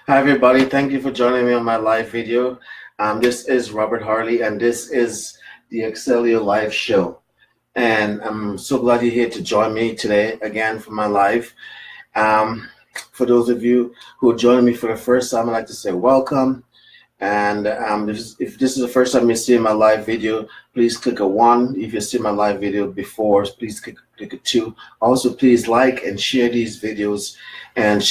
Hi everybody, thank you for joining me on my live video. This is Robert Harley and this is the Excelio Live Show. And I'm so glad you're here to join me today again for my live. For those of you who are joining me for the first time, I'd like to say welcome. And if this is the first time you're seeing my live video, please click a 1. If you've seen my live video before, please click a 2. Also, please like and share these videos and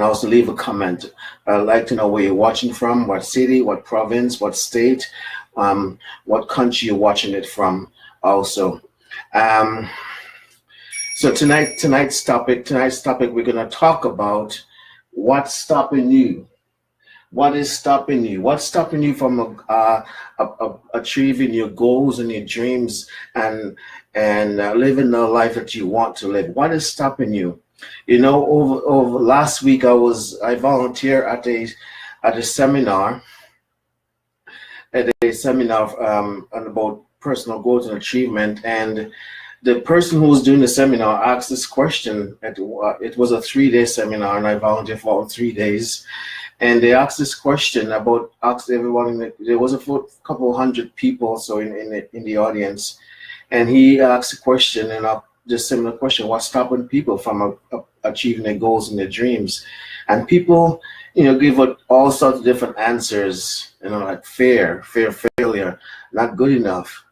also leave a comment. I'd like to know where you're watching from, what city, what province, what state, what country you're watching it from also. So tonight's topic, we're going to talk about what's stopping you. What is stopping you? What's stopping you from achieving your goals and your dreams and living the life that you want to live? What is stopping you? You know, over last week I volunteered at a seminar about personal goals and achievement, and the person who was doing the seminar asked this question. It was a 3-day seminar, and I volunteered for all 3 days. And they asked this question asked everyone. There was a couple hundred people so in the audience, and he asked a question, and just similar question: what's stopping people from achieving their goals and their dreams? And people, give all sorts of different answers. Like fear, failure, not good enough,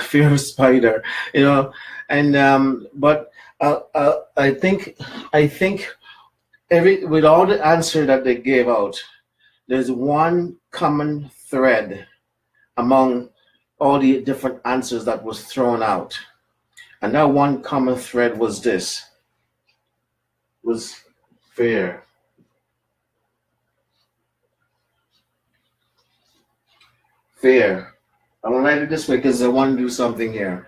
fear of spider, and but I think. With all the answer that they gave out, there's one common thread among all the different answers that was thrown out. And that one common thread was fear. Fear. I'm gonna write it this way because I want to do something here.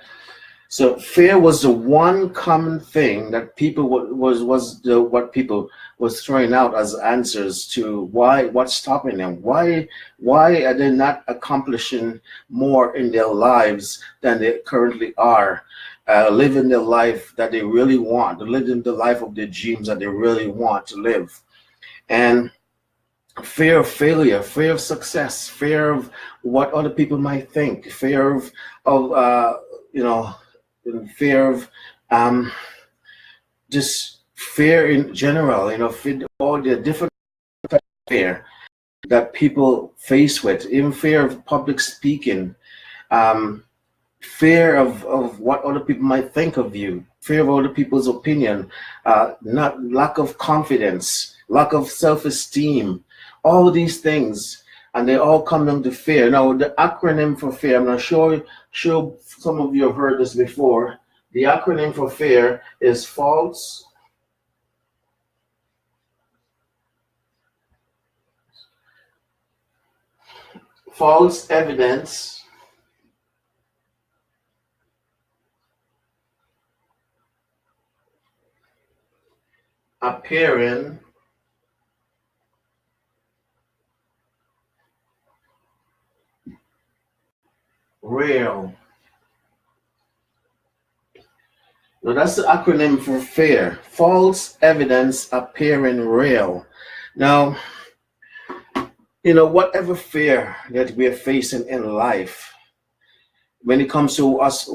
So fear was the one common thing that people what people was throwing out as answers to what's stopping them. Why are they not accomplishing more in their lives than they currently are, living the life that they really want, living the life of their dreams that they really want to live. And fear of failure, fear of success, fear of what other people might think, fear of fear of just fear in general, all the different types of fear that people face with, even fear of public speaking, fear of what other people might think of you, fear of other people's opinion, lack of confidence, lack of self-esteem, all these things. And they all come down to fear. Now, the acronym for fear, I'm not sure some of you have heard this before. The acronym for fear is false evidence appearing real. Now that's the acronym for fear. False evidence appearing real. Now, whatever fear that we're facing in life, when it comes to us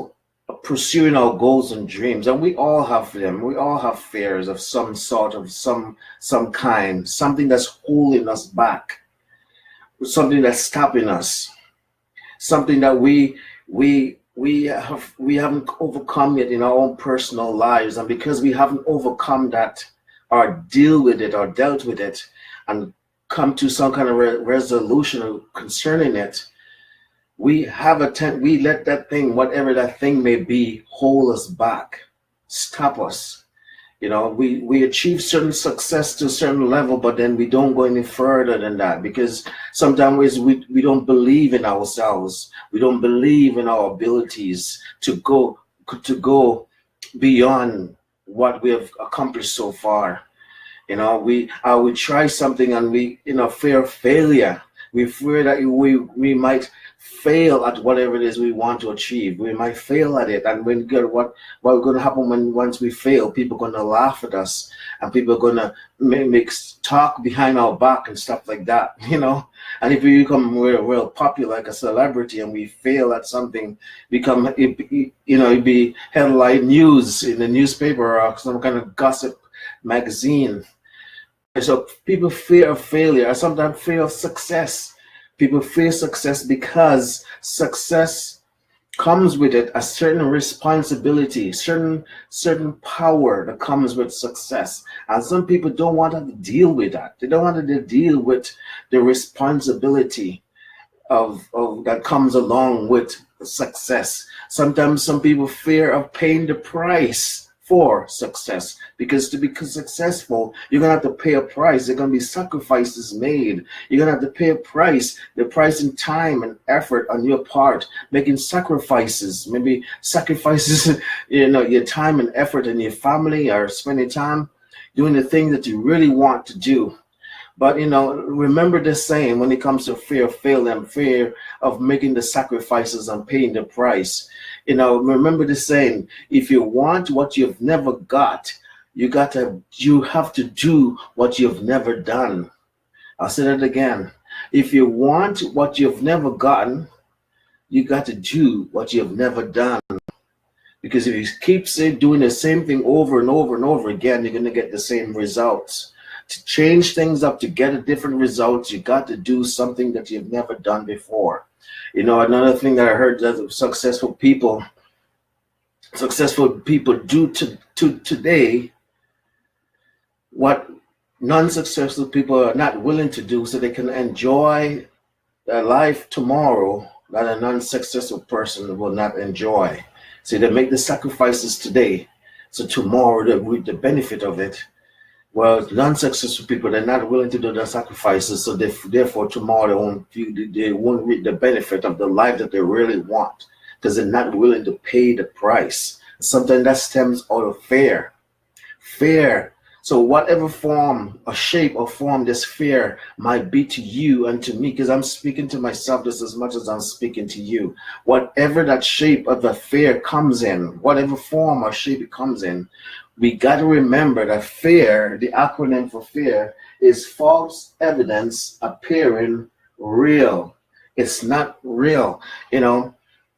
pursuing our goals and dreams, and we all have them. We all have fears of some sort, of some kind, something that's holding us back, something that's stopping us, something that we haven't overcome yet in our own personal lives. And because we haven't overcome that or dealt with it and come to some kind of resolution concerning it, we let that thing, whatever that thing may be, hold us back, stop us. We achieve certain success to a certain level, but then we don't go any further than that because sometimes we don't believe in ourselves. We don't believe in our abilities to go beyond what we have accomplished so far. We try something and we, fear of failure. We fear that we might fail at whatever it is we want to achieve. We might fail at it, and when good, what's going to happen when once we fail? People are going to laugh at us, and people are going to make talk behind our back and stuff like that, you know. And if we become real popular, like a celebrity, and we fail at something, it'd be headline news in the newspaper or some kind of gossip magazine. And so people fear of failure, or sometimes fear of success. People fear success because success comes with it a certain responsibility, certain power that comes with success. And some people don't want to deal with that. They don't want to deal with the responsibility of that comes along with success. Sometimes some people fear of paying the price for success, because to be successful, you're gonna have to pay a price. There are gonna be sacrifices made. You're gonna have to pay a price, the price in time and effort on your part, making sacrifices, maybe sacrifices, your time and effort in your family, or spending time doing the thing that you really want to do. But remember this saying when it comes to fear of failure and fear of making the sacrifices and paying the price. Remember this saying: if you want what you've never got, you have to do what you've never done. I'll say that again. If you want what you've never gotten, you got to do what you've never done. Because if you keep doing the same thing over and over and over again, you're going to get the same results. To change things up, to get a different results, you got to do something that you've never done before. Another thing that I heard that successful people do today, what non-successful people are not willing to do, so they can enjoy their life tomorrow that a non-successful person will not enjoy. So they make the sacrifices today, so tomorrow they reap the benefit of it. Well, non-successful people, they're not willing to do the sacrifices, so therefore tomorrow they won't reap the benefit of the life that they really want, because they're not willing to pay the price. Sometimes that stems out of fear. So whatever form or shape or form this fear might be to you and to me, because I'm speaking to myself just as much as I'm speaking to you. Whatever that shape of the fear comes in, whatever form or shape it comes in, we got to remember that fear, the acronym for fear, is false evidence appearing real. It's not real.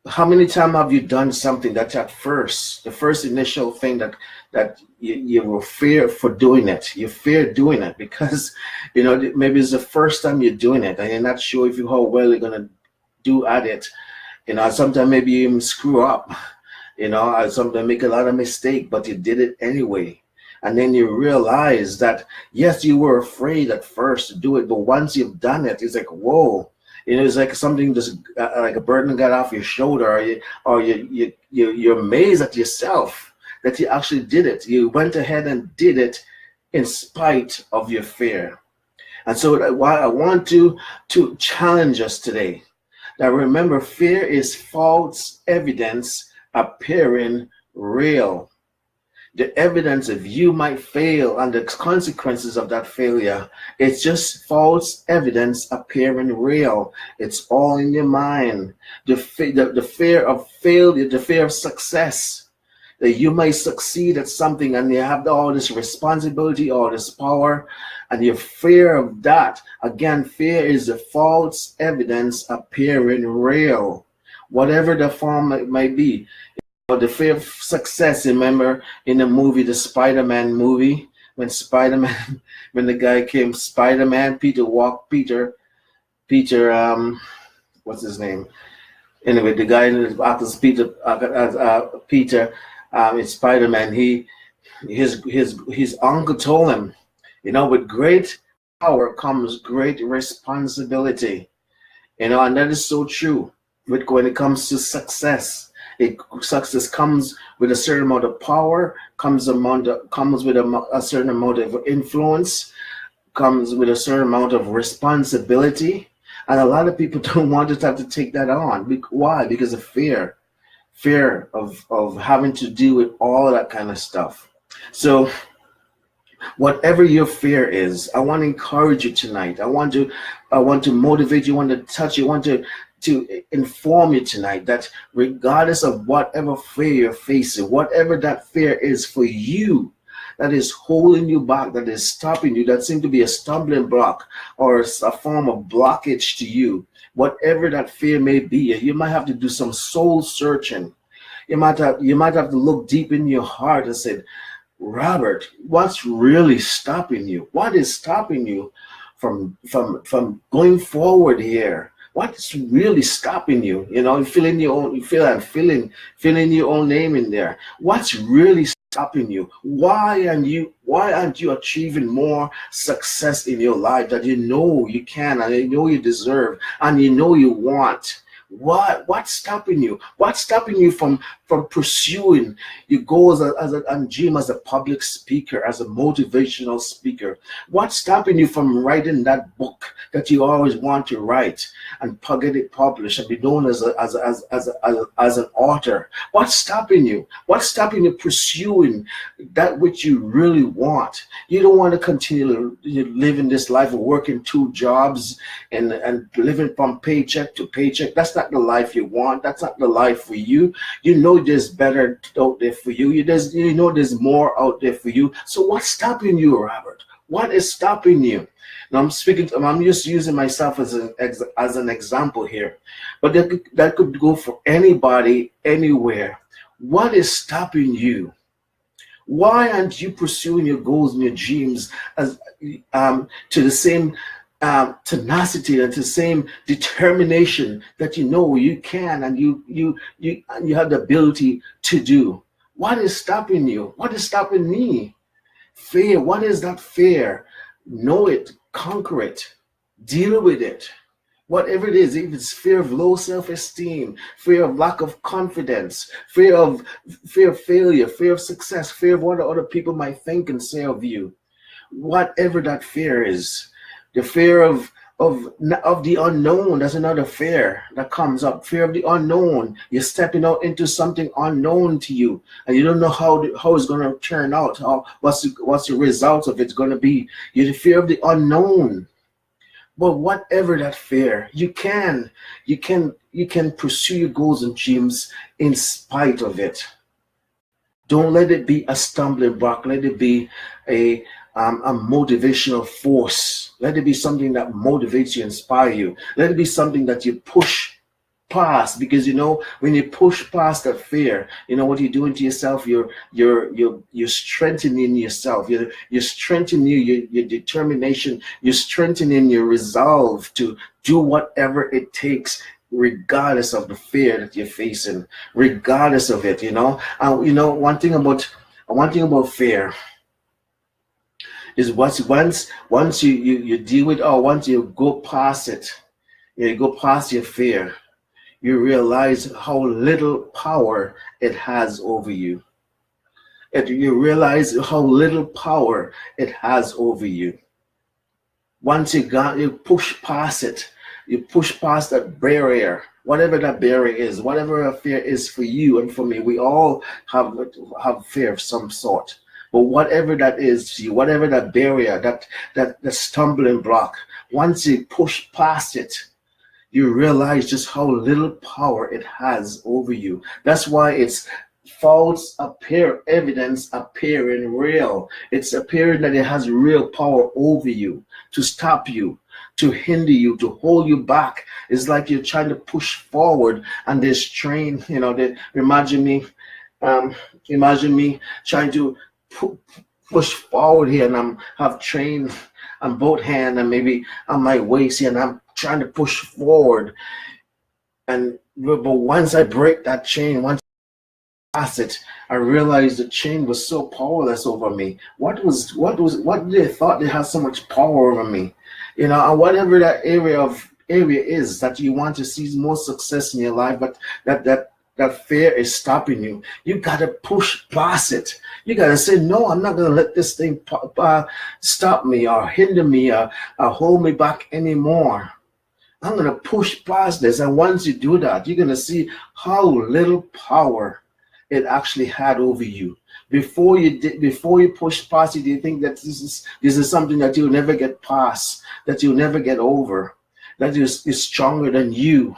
How many times have you done something that the first initial thing that you will fear for doing it? You fear doing it because, maybe it's the first time you're doing it and you're not sure how well you're going to do at it. Sometimes maybe you even screw up. I sometimes make a lot of mistakes, but you did it anyway. And then you realize that, yes, you were afraid at first to do it, but once you've done it, it's like, whoa. It's like something just like a burden got off your shoulder, or you're amazed at yourself that you actually did it. You went ahead and did it in spite of your fear. And so I want to challenge us today that remember, fear is false evidence appearing real. The evidence of you might fail and the consequences of that failure, it's just false evidence appearing real. It's all in your mind. The fear of failure, the fear of success, that you might succeed at something and you have all this responsibility, all this power, and your fear of that. Again, fear is the false evidence appearing real. Whatever the form it might be. The fear of success, remember in the movie, the Spider-Man movie, when the guy came, Spider-Man, Peter, what's his name? Anyway, the guy who acts as Peter, in Spider-Man, his uncle told him, with great power comes great responsibility. And that is so true. When it comes to success, success comes with a certain amount of power, comes with a certain amount of influence, comes with a certain amount of responsibility, and a lot of people don't want to have to take that on. Why? Because of fear of having to deal with all of that kind of stuff. So Whatever your fear is, I want to encourage you tonight. I want to motivate you, I want to touch you, I want to inform you tonight that regardless of whatever fear you're facing, whatever that fear is for you, that is holding you back, that is stopping you, that seems to be a stumbling block or a form of blockage to you, whatever that fear may be, you might have to do some soul searching. You might have to look deep in your heart and say, Robert, what's really stopping you? What is stopping you from going forward here? What's really stopping you? You filling your own name in there. What's really stopping you? Why aren't you achieving more success in your life that you know you can, and you know you deserve, and you know you want? What's stopping you? What's stopping you from pursuing your goals and dream as a public speaker, as a motivational speaker? What's stopping you from writing that book that you always want to write and get it published and be known as an author? What's stopping you? What's stopping you pursuing that which you really want? You don't want to continue living this life of working two jobs and living from paycheck to paycheck. That's not the life you want. That's not the life for you. You know there's better out there for you. You know there's more out there for you. So what's stopping you, Robert? What is stopping you? Now I'm just using myself as an example here, but that could go for anybody, anywhere. What is stopping you? Why aren't you pursuing your goals and your dreams as to the same tenacity and the same determination that you know you can and you have the ability to do? What is stopping you? What is stopping me? Fear. What is that fear? Know it, conquer it, deal with it. Whatever it is, if it's fear of low self-esteem, fear of lack of confidence, fear of failure, fear of success, fear of what other people might think and say of you, whatever that fear is, the fear of the unknown, that's another fear that comes up. Fear of the unknown. You're stepping out into something unknown to you, and you don't know how it's going to turn out. What's the result of it's going to be? You're the fear of the unknown. But whatever that fear, you can pursue your goals and dreams in spite of it. Don't let it be a stumbling block. Let it be a motivational force. Let it be something that motivates you, inspire you. Let it be something that you push past, because when you push past that fear, what you're doing to yourself, you're strengthening yourself. You're strengthening your determination. You're strengthening your resolve to do whatever it takes, regardless of the fear that you're facing, regardless of it. One thing about fear is once you deal with, or once you go past it, you go past your fear, you realize how little power it has over you. You realize how little power it has over you. Once you push past it, you push past that barrier, whatever that barrier is, whatever a fear is for you and for me. We all have fear of some sort. But whatever that is to you, whatever that barrier, that stumbling block, once you push past it, you realize just how little power it has over you. That's why it's false evidence appearing real. It's appearing that it has real power over you, to stop you, to hinder you, to hold you back. It's like you're trying to push forward, and this train, imagine me trying to push forward here, and I'm have train on both hands and maybe on my waist here, and I'm trying to push forward. But once I break that chain, once I pass it, I realized the chain was so powerless over me. What they thought they had so much power over me? And whatever that area is that you want to see more success in your life, but that fear is stopping you. You gotta push past it. You gotta say, no, I'm not gonna let this thing stop me or hinder me or hold me back anymore. I'm gonna push past this. And once you do that, you're gonna see how little power it actually had over you. Before you push past it, you think that this is something that you'll never get past, that you'll never get over, that is stronger than you.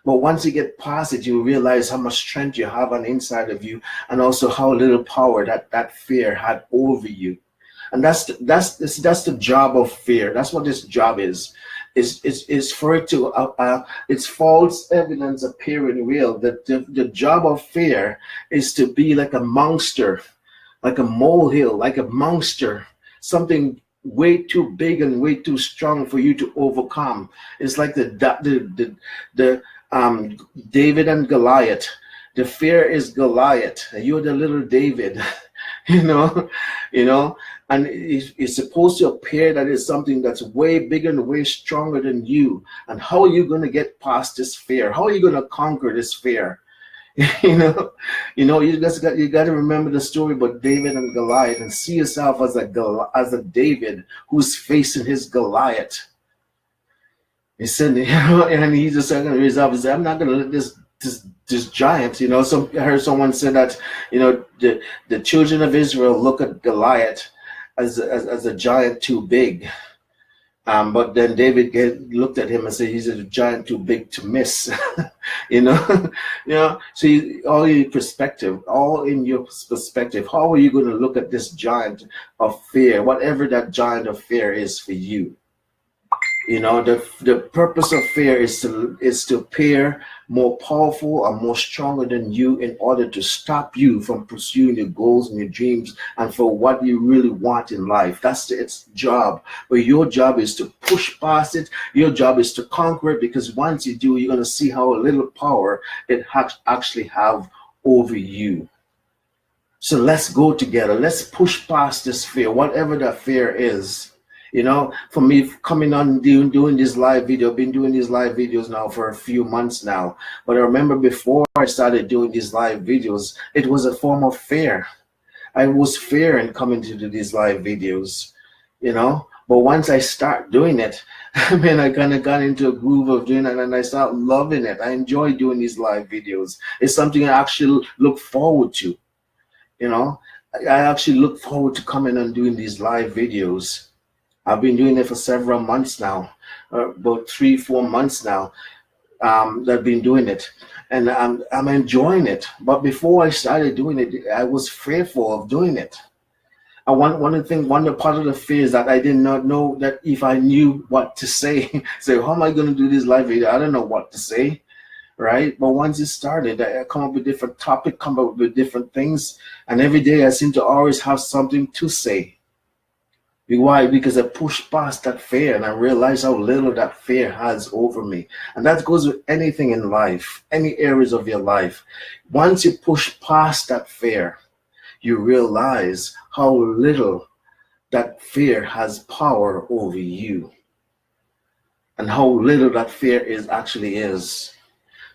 But once you get past it, you realize how much strength you have on the inside of you, and also how little power that fear had over you. And that's the job of fear. That's what this job is. Is for it to it's false evidence appearing real. The job of fear is to be like a monster, like a molehill, like a monster, something way too big and way too strong for you to overcome. It's like the David and Goliath. The fear is Goliath. You're the little David, you know, and it's supposed to appear that it's something that's way bigger and way stronger than you. And how are you going to get past this fear? How are you going to conquer this fear? You got to remember the story about David and Goliath, and see yourself as a David who's facing his Goliath. He said, and he just going to resolve and say, I'm not going to let this giant, I heard someone say that, the children of Israel look at Goliath as a giant too big. But then David looked at him and said, he's a giant too big to miss. So all in your perspective, how are you going to look at this giant of fear, whatever that giant of fear is for you? The purpose of fear is to appear more powerful or more stronger than you, in order to stop you from pursuing your goals and your dreams and for what you really want in life. That's its job. But your job is to push past it. Your job is to conquer it, because once you do, you're going to see how little power it actually have over you. So let's go together. Let's push past this fear, whatever that fear is. For me, coming on doing this live video, I've been doing these live videos now for a few months now. But I remember before I started doing these live videos, it was a form of fear. I was fearing coming to do these live videos, But once I start doing it, I kind of got into a groove of doing it, and I start loving it. I enjoy doing these live videos. It's something I actually look forward to, I actually look forward to coming and doing these live videos. I've been doing it for several months now, about 3-4 months now. That I've been doing it, and I'm enjoying it. But before I started doing it, I was fearful of doing it. One part of the fear is that I did not know that if I knew what to say. So how am I going to do this live video? I don't know what to say, right? But once it started, I come up with different topics, come up with different things, and every day I seem to always have something to say. Why? Because I pushed past that fear, and I realized how little that fear has over me. And that goes with anything in life, any areas of your life. Once you push past that fear, you realize how little that fear has power over you, and how little that fear actually is.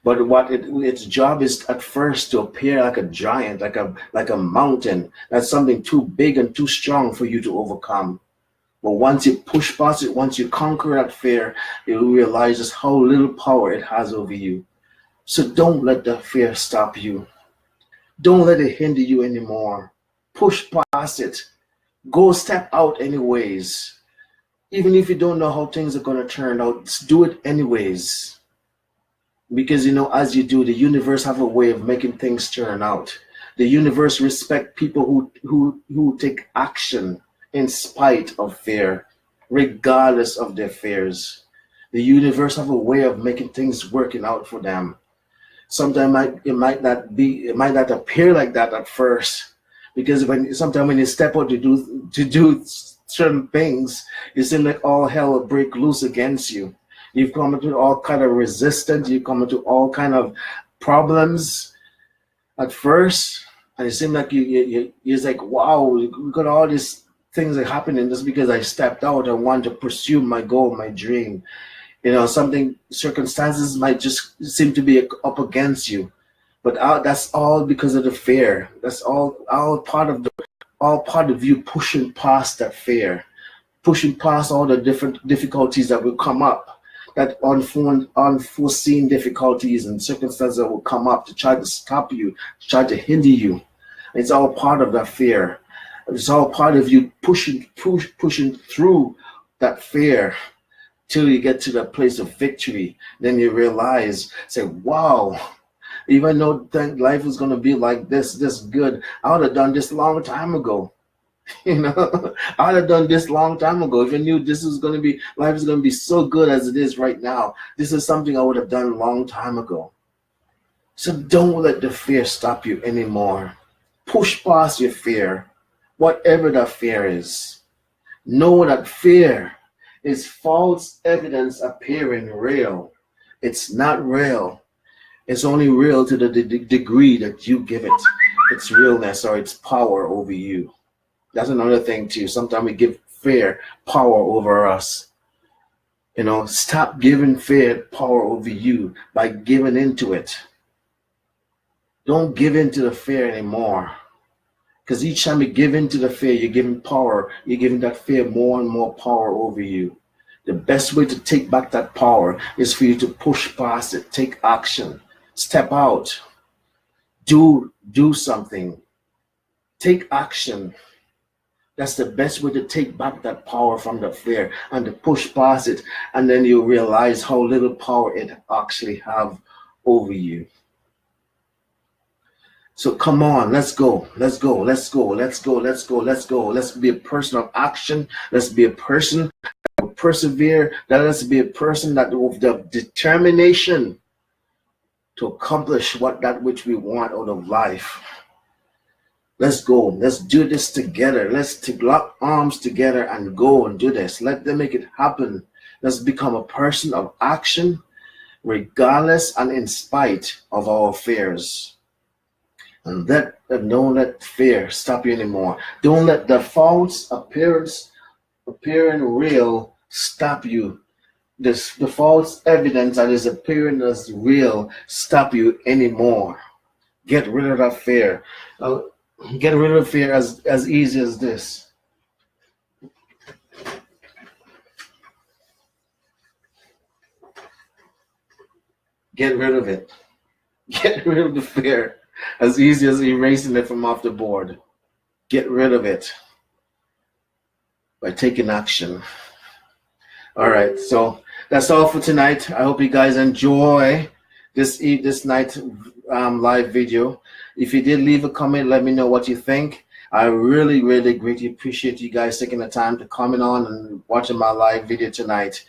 But its job is at first to appear like a giant, like a mountain. That's something too big and too strong for you to overcome. But once you push past it, once you conquer that fear, you realize just how little power it has over you. So don't let that fear stop you. Don't let it hinder you anymore. Push past it. Go step out anyways. Even if you don't know how things are going to turn out, just do it anyways. Because as you do, the universe have a way of making things turn out. The universe respect people who take action in spite of fear, regardless of their fears. The universe have a way of making things working out for them. Sometimes it might not appear like that at first, because sometimes when you step out to do certain things, it seems like all hell will break loose against you. You've come into all kind of resistance. You come into all kind of problems at first, and it seems like you're like, wow, we got all these things are happening just because I stepped out and want to pursue my goal, my dream. Circumstances might just seem to be up against you, but that's all because of the fear. That's all part of you pushing past that fear, pushing past all the different difficulties that will come up. that unforeseen difficulties and circumstances that will come up to try to stop you, to try to hinder you. It's all part of that fear. It's all part of you pushing through that fear till you get to that place of victory. Then you realize, say, wow, even though life was going to be like this good, I would have done this a long time ago. You know, I would have done this long time ago. If I knew this was going to be, life is going to be so good as it is right now, this is something I would have done a long time ago. So don't let the fear stop you anymore. Push past your fear, whatever that fear is. Know that fear is false evidence appearing real. It's not real. It's only real to the degree that you give it its realness or its power over you. That's another thing too. Sometimes we give fear power over us. You know, stop giving fear power over you by giving into it. Don't give into the fear anymore. Because each time you give into the fear, you're giving power. You're giving that fear more and more power over you. The best way to take back that power is for you to push past it. Take action. Step out. Do something. Take action. That's the best way to take back that power from the fear and to push past it. And then you realize how little power it actually have over you. So come on, let's go. Let's go. Let's go. Let's go. Let's go. Let's go. Let's be a person of action. Let's be a person that will persevere. Let's be a person that with the determination to accomplish that which we want out of life. Let's go. Let's do this together. Let's lock arms together and go and do this. Let them make it happen. Let's become a person of action, regardless and in spite of our fears. And don't let fear stop you anymore. Don't let the false appearing real stop you. The false evidence that is appearing as real stop you anymore. Get rid of that fear. Get rid of fear as easy as this. Get rid of it. Get rid of the fear as easy as erasing it from off the board. Get rid of it by taking action. All right, so that's all for tonight. I hope you guys enjoy this night live video. If you did leave a comment, let me know what you think. I really, really greatly appreciate you guys taking the time to comment on and watching my live video tonight.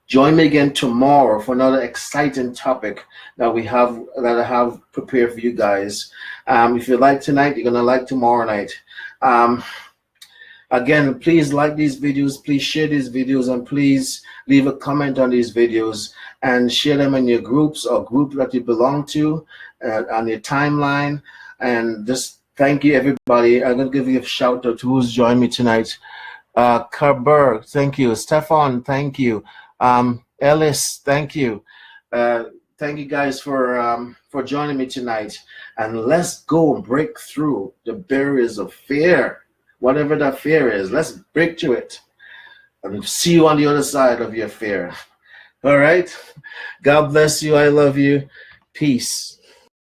Join me again tomorrow for another exciting topic that I have prepared for you guys. If you like tonight, you're gonna like tomorrow night. Again, please like these videos, please share these videos, and please leave a comment on these videos and share them in your groups or group that you belong to on your timeline. And just thank you, everybody. I'm going to give you a shout out to who's joined me tonight. Kerberg, thank you. Stefan, thank you. Ellis, thank you. Thank you guys for joining me tonight. And let's go and break through the barriers of fear. Whatever that fear is, let's break through it and see you on the other side of your fear. All right. God bless you. I love you. Peace.